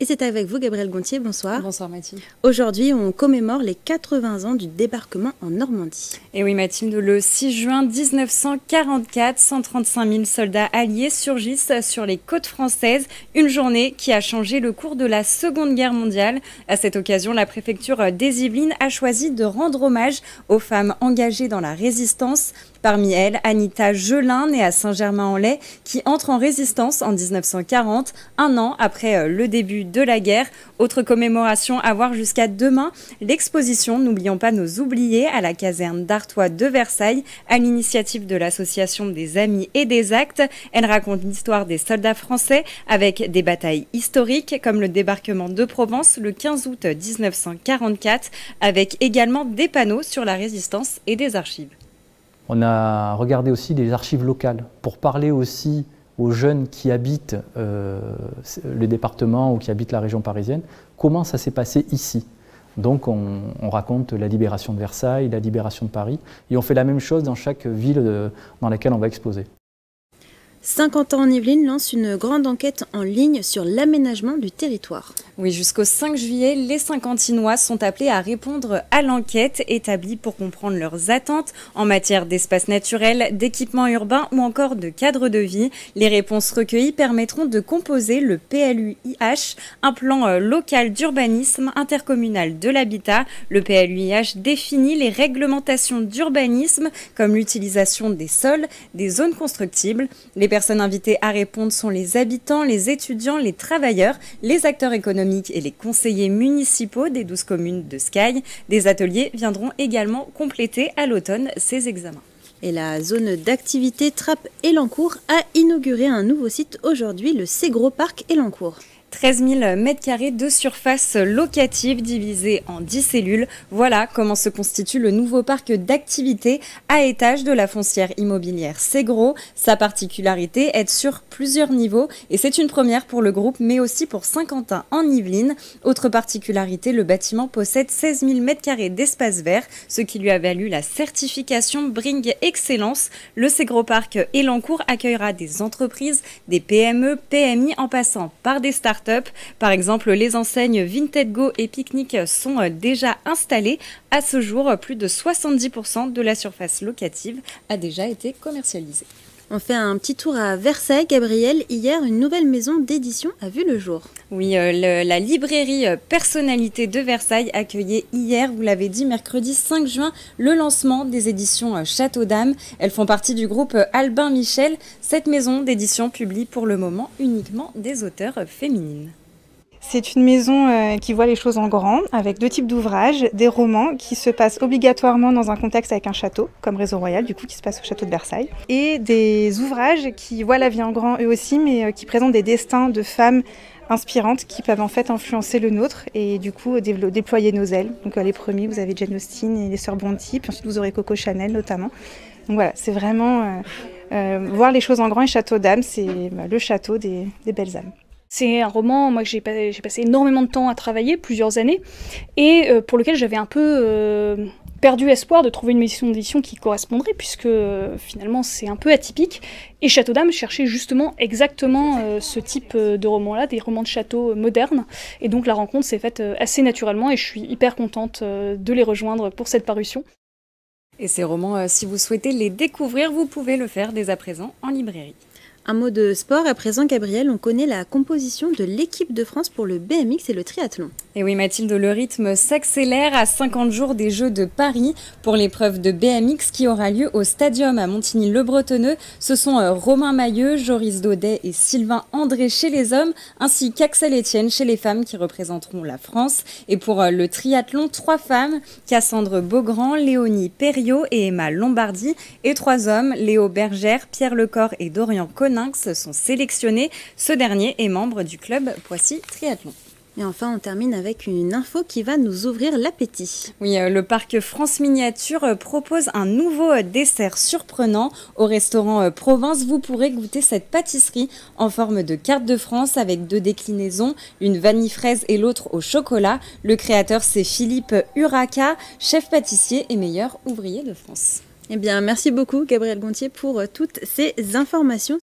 Et c'est avec vous, Gabrielle Gontier, bonsoir. Bonsoir Mathilde. Aujourd'hui, on commémore les 80 ans du débarquement en Normandie. Et oui Mathilde, le 6 juin 1944, 135 000 soldats alliés surgissent sur les côtes françaises. Une journée qui a changé le cours de la Seconde Guerre mondiale. À cette occasion, la préfecture des Yvelines a choisi de rendre hommage aux femmes engagées dans la résistance. Parmi elles, Anita Gelin, née à Saint-Germain-en-Laye, qui entre en résistance en 1940, un an après le début de la guerre. Autre commémoration à voir jusqu'à demain, l'exposition N'oublions pas nos oubliés à la caserne d'Artois de Versailles, à l'initiative de l'association des Amis et des Actes. Elle raconte l'histoire des soldats français avec des batailles historiques comme le débarquement de Provence le 15 août 1944, avec également des panneaux sur la résistance et des archives. On a regardé aussi des archives locales pour parler aussi aux jeunes qui habitent le département ou qui habitent la région parisienne, comment ça s'est passé ici. Donc on raconte la libération de Versailles, la libération de Paris, et on fait la même chose dans chaque ville dans laquelle on va exposer. 50 ans en Yvelines lance une grande enquête en ligne sur l'aménagement du territoire. Oui, jusqu'au 5 juillet, les Saint-Quentinois sont appelés à répondre à l'enquête établie pour comprendre leurs attentes en matière d'espace naturel, d'équipements urbains ou encore de cadre de vie. Les réponses recueillies permettront de composer le PLUIH, un plan local d'urbanisme intercommunal de l'habitat. Le PLUIH définit les réglementations d'urbanisme comme l'utilisation des sols, des zones constructibles. Les personnes invitées à répondre sont les habitants, les étudiants, les travailleurs, les acteurs économiques et les conseillers municipaux des 12 communes de Sky. Des ateliers viendront également compléter à l'automne ces examens. Et la zone d'activité Trappes-Elancourt a inauguré un nouveau site aujourd'hui, le Ségros Parc Elancourt. 13 000 m² de surface locative divisée en 10 cellules. Voilà comment se constitue le nouveau parc d'activités à étage de la foncière immobilière Ségros. Sa particularité est sur plusieurs niveaux et c'est une première pour le groupe mais aussi pour Saint-Quentin en Yvelines. Autre particularité, le bâtiment possède 16 000 m² d'espace vert, ce qui lui a valu la certification Bring Excellence. Le Ségros Parc Elancourt accueillera des entreprises, des PME, PMI en passant par des startups. Par exemple, les enseignes Vinted Go et Picnic sont déjà installées. À ce jour, plus de 70% de la surface locative a déjà été commercialisée. On fait un petit tour à Versailles, Gabrielle. Hier, une nouvelle maison d'édition a vu le jour. Oui, la librairie Personnalité de Versailles accueillait hier, vous l'avez dit, mercredi 5 juin, le lancement des éditions Château d'Âme. Elles font partie du groupe Albin Michel. Cette maison d'édition publie pour le moment uniquement des auteurs féminines. C'est une maison qui voit les choses en grand, avec deux types d'ouvrages, des romans qui se passent obligatoirement dans un contexte avec un château, comme Réseau Royal, du coup, qui se passe au château de Versailles, et des ouvrages qui voient la vie en grand eux aussi, mais qui présentent des destins de femmes inspirantes qui peuvent en fait influencer le nôtre et du coup déployer nos ailes. Donc les premiers, vous avez Jane Austen et les sœurs Brontë, puis ensuite vous aurez Coco Chanel notamment. Donc voilà, c'est vraiment voir les choses en grand, et Château d'Âme, c'est le château des belles âmes. C'est un roman que j'ai passé énormément de temps à travailler, plusieurs années, et pour lequel j'avais un peu perdu espoir de trouver une maison d'édition qui correspondrait, puisque finalement c'est un peu atypique. Et Château d'Âme cherchait justement exactement ce type de roman-là, des romans de château modernes. Et donc la rencontre s'est faite assez naturellement, et je suis hyper contente de les rejoindre pour cette parution. Et ces romans, si vous souhaitez les découvrir, vous pouvez le faire dès à présent en librairie. Un mot de sport, à présent Gabrielle, on connaît la composition de l'équipe de France pour le BMX et le triathlon. Et oui Mathilde, le rythme s'accélère à 50 jours des Jeux de Paris pour l'épreuve de BMX qui aura lieu au Stadium à Montigny-le-Bretonneux. Ce sont Romain Mailleux, Joris Daudet et Sylvain André chez les hommes, ainsi qu'Axel Etienne chez les femmes qui représenteront la France. Et pour le triathlon, 3 femmes, Cassandre Beaugrand, Léonie Perriot et Emma Lombardi, et 3 hommes, Léo Bergère, Pierre Lecor et Dorian Coninx sont sélectionnés. Ce dernier est membre du club Poissy Triathlon. Et enfin, on termine avec une info qui va nous ouvrir l'appétit. Oui, le parc France Miniature propose un nouveau dessert surprenant. Au restaurant Provence, vous pourrez goûter cette pâtisserie en forme de carte de France avec 2 déclinaisons, une vanille fraise et l'autre au chocolat. Le créateur, c'est Philippe Uraka, chef pâtissier et meilleur ouvrier de France. Eh bien, merci beaucoup Gabrielle Gontier pour toutes ces informations.